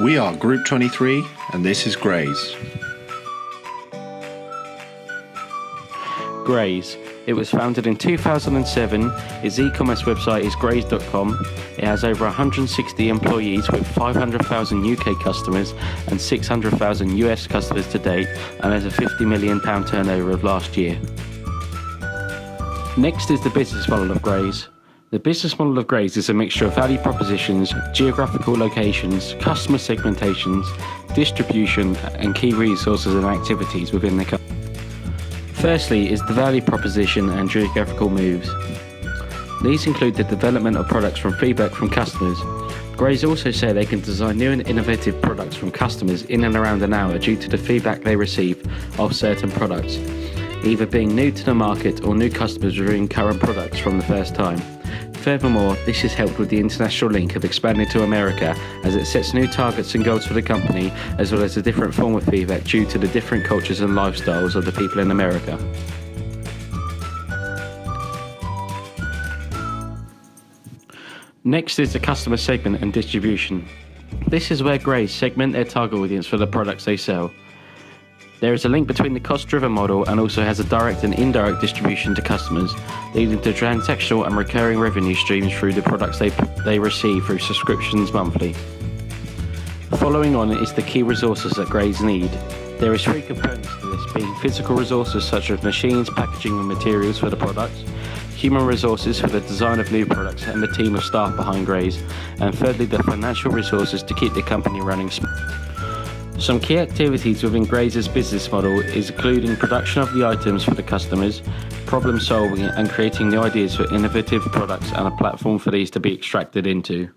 We are Group 23 and this is Graze. Graze. It was founded in 2007. Its e-commerce website is graze.com. It has over 160 employees with 500,000 UK customers and 600,000 US customers to date, and has a £50 million turnover of last year. Next is the business model of Graze. The business model of Graze is a mixture of value propositions, geographical locations, customer segmentations, distribution, and key resources and activities within the company. Firstly is the value proposition and geographical moves. These include the development of products from feedback from customers. Graze also say they can design new and innovative products from customers in and around an hour due to the feedback they receive of certain products, either being new to the market or new customers reviewing current products from the first time. Furthermore, this is helped with the international link of expanding to America, as it sets new targets and goals for the company, as well as a different form of feedback due to the different cultures and lifestyles of the people in America. Next is the customer segment and distribution. This is where Graze segment their target audience for the products they sell. There is a link between the cost-driven model and also has a direct and indirect distribution to customers, leading to transactional and recurring revenue streams through the products they receive through subscriptions monthly. Following on is the key resources that Graze need. There is three components to this, being physical resources such as machines, packaging and materials for the products, human resources for the design of new products and the team of staff behind Graze, and thirdly the financial resources to keep the company running smoothly. Some key activities within Graze's business model is including production of the items for the customers, problem solving and creating new ideas for innovative products and a platform for these to be extracted into.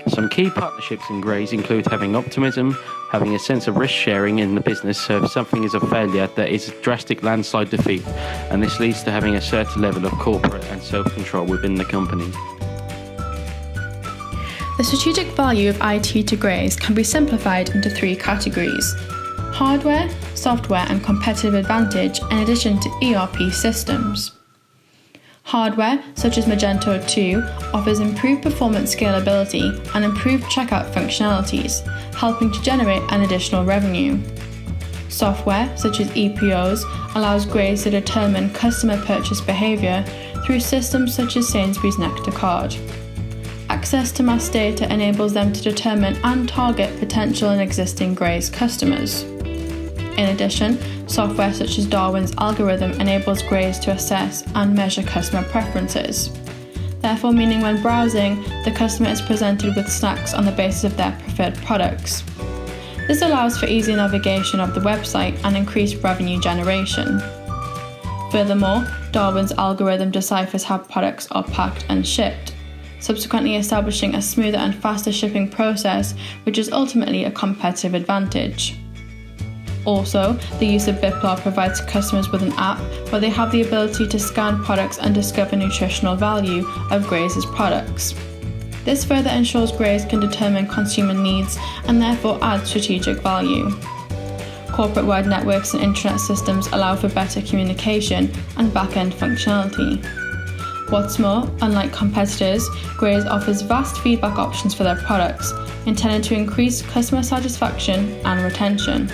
Some key partnerships in Graze include having optimism, having a sense of risk sharing in the business, so if something is a failure there is a drastic landslide defeat, and this leads to having a certain level of corporate and self-control within the company. The strategic value of IT to Graze can be simplified into three categories: hardware, software and competitive advantage, in addition to ERP systems. Hardware, such as Magento 2, offers improved performance scalability and improved checkout functionalities, helping to generate an additional revenue. Software, such as EPOs, allows Graze to determine customer purchase behaviour through systems such as Sainsbury's Nectar Card. Access to mass data enables them to determine and target potential and existing Graze customers. In addition, software such as Darwin's algorithm enables Graze to assess and measure customer preferences, therefore meaning when browsing, the customer is presented with snacks on the basis of their preferred products. This allows for easy navigation of the website and increased revenue generation. Furthermore, Darwin's algorithm deciphers how products are packed and shipped, subsequently establishing a smoother and faster shipping process, which is ultimately a competitive advantage. Also, the use of Biplar provides customers with an app where they have the ability to scan products and discover nutritional value of Graze's products. This further ensures Graze can determine consumer needs and therefore add strategic value. Corporate-wide networks and intranet systems allow for better communication and back-end functionality. What's more, unlike competitors, Graze offers vast feedback options for their products, intended to increase customer satisfaction and retention,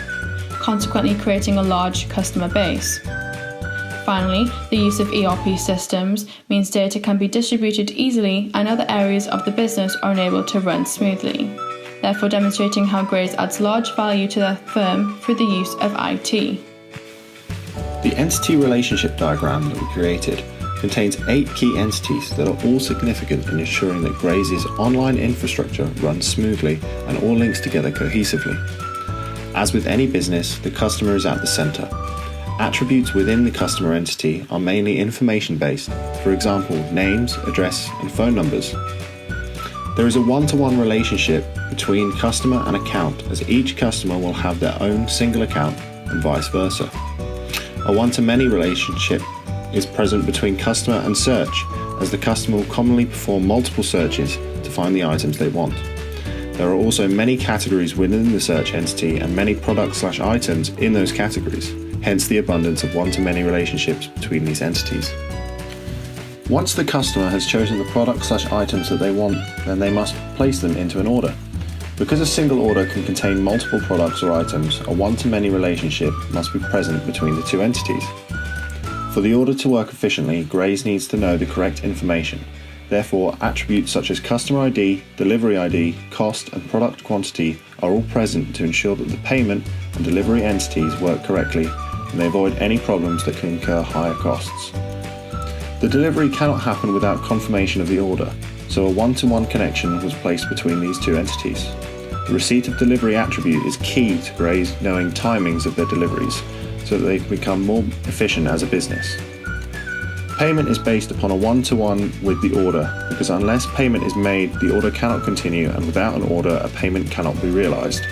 consequently creating a large customer base. Finally, the use of ERP systems means data can be distributed easily and other areas of the business are enabled to run smoothly, therefore demonstrating how Graze adds large value to their firm through the use of IT. The entity relationship diagram that we created contains 8 key entities that are all significant in ensuring that Graze's online infrastructure runs smoothly and all links together cohesively. As with any business, the customer is at the centre. Attributes within the customer entity are mainly information-based, for example, names, address, and phone numbers. There is a one-to-one relationship between customer and account, as each customer will have their own single account and vice versa. A one-to-many relationship is present between customer and search, as the customer will commonly perform multiple searches to find the items they want. There are also many categories within the search entity and many products/items in those categories, hence the abundance of one-to-many relationships between these entities. Once the customer has chosen the products/items that they want, then they must place them into an order. Because a single order can contain multiple products or items, a one-to-many relationship must be present between the two entities. For the order to work efficiently, Graze needs to know the correct information. Therefore, attributes such as customer ID, delivery ID, cost, and product quantity are all present to ensure that the payment and delivery entities work correctly and they avoid any problems that can incur higher costs. The delivery cannot happen without confirmation of the order, so a one-to-one connection was placed between these two entities. The receipt of delivery attribute is key to Graze knowing timings of their deliveries, so that they can become more efficient as a business. Payment is based upon a one-to-one with the order, because unless payment is made, the order cannot continue, and without an order, a payment cannot be realized.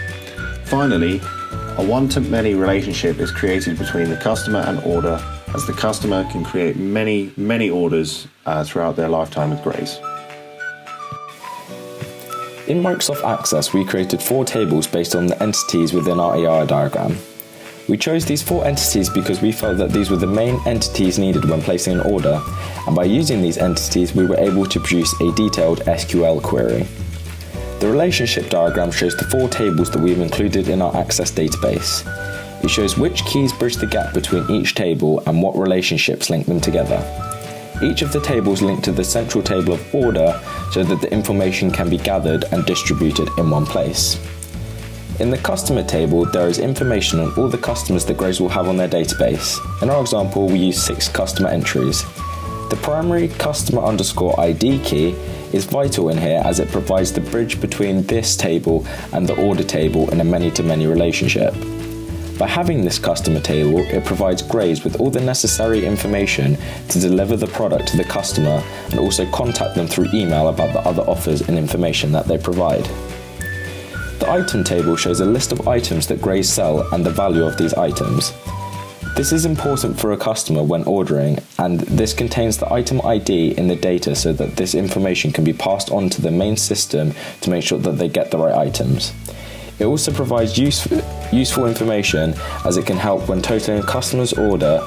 Finally, a one-to-many relationship is created between the customer and order, as the customer can create many orders throughout their lifetime with Graze. In Microsoft Access, we created 4 tables based on the entities within our ER diagram. We chose these 4 entities because we felt that these were the main entities needed when placing an order, and by using these entities we were able to produce a detailed SQL query. The relationship diagram shows the 4 tables that we've included in our Access database. It shows which keys bridge the gap between each table and what relationships link them together. Each of the tables link to the central table of order so that the information can be gathered and distributed in one place. In the customer table, there is information on all the customers that Graze will have on their database. In our example, we use 6 customer entries. The primary customer _ID key is vital in here as it provides the bridge between this table and the order table in a many-to-many relationship. By having this customer table, it provides Graze with all the necessary information to deliver the product to the customer and also contact them through email about the other offers and information that they provide. The item table shows a list of items that Graze sell and the value of these items. This is important for a customer when ordering, and this contains the item ID in the data so that this information can be passed on to the main system to make sure that they get the right items. It also provides useful information as it can help when totaling a customer's order,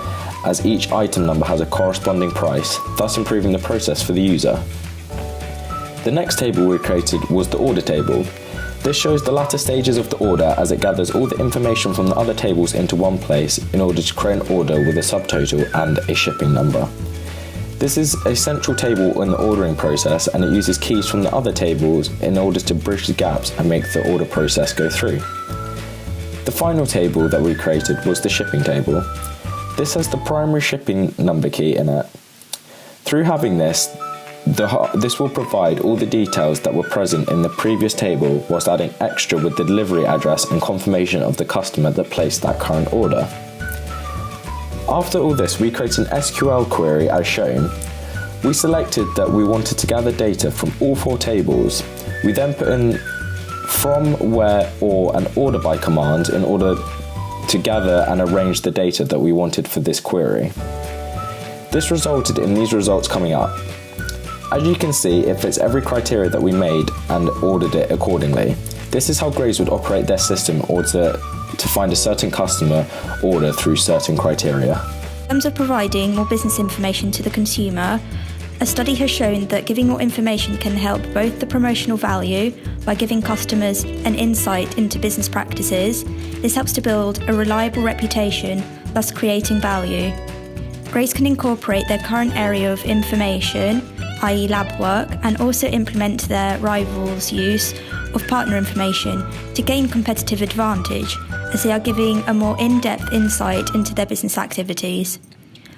as each item number has a corresponding price, thus improving the process for the user. The next table we created was the order table. This shows the latter stages of the order as it gathers all the information from the other tables into one place in order to create an order with a subtotal and a shipping number. This is a central table in the ordering process, and it uses keys from the other tables in order to bridge the gaps and make the order process go through. The final table that we created was the shipping table. This has the primary shipping number key in it. Through having this will provide all the details that were present in the previous table whilst adding extra with the delivery address and confirmation of the customer that placed that current order. After all this, we created an SQL query as shown. We selected that we wanted to gather data from all 4 tables. We then put in from, where, or, and order by commands in order to gather and arrange the data that we wanted for this query. This resulted in these results coming up. As you can see, it fits every criteria that we made and ordered it accordingly. This is how Graze would operate their system in order to find a certain customer order through certain criteria. In terms of providing more business information to the consumer, a study has shown that giving more information can help both the promotional value by giving customers an insight into business practices. This helps to build a reliable reputation, thus creating value. Graze can incorporate their current area of information, i.e. lab work, and also implement their rivals' use of partner information to gain competitive advantage, as they are giving a more in-depth insight into their business activities.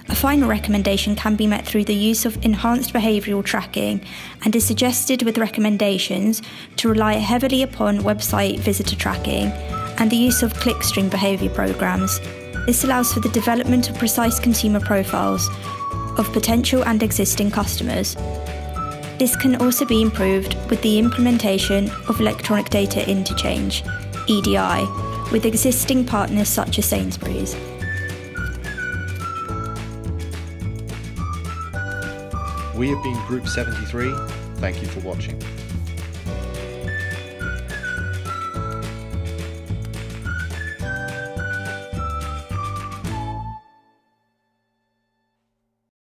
A final recommendation can be met through the use of enhanced behavioural tracking, and is suggested with recommendations to rely heavily upon website visitor tracking and the use of clickstream behaviour programs. This allows for the development of precise consumer profiles of potential and existing customers. This can also be improved with the implementation of electronic data interchange, EDI, with existing partners such as Sainsbury's. We have been Group 73. Thank you for watching.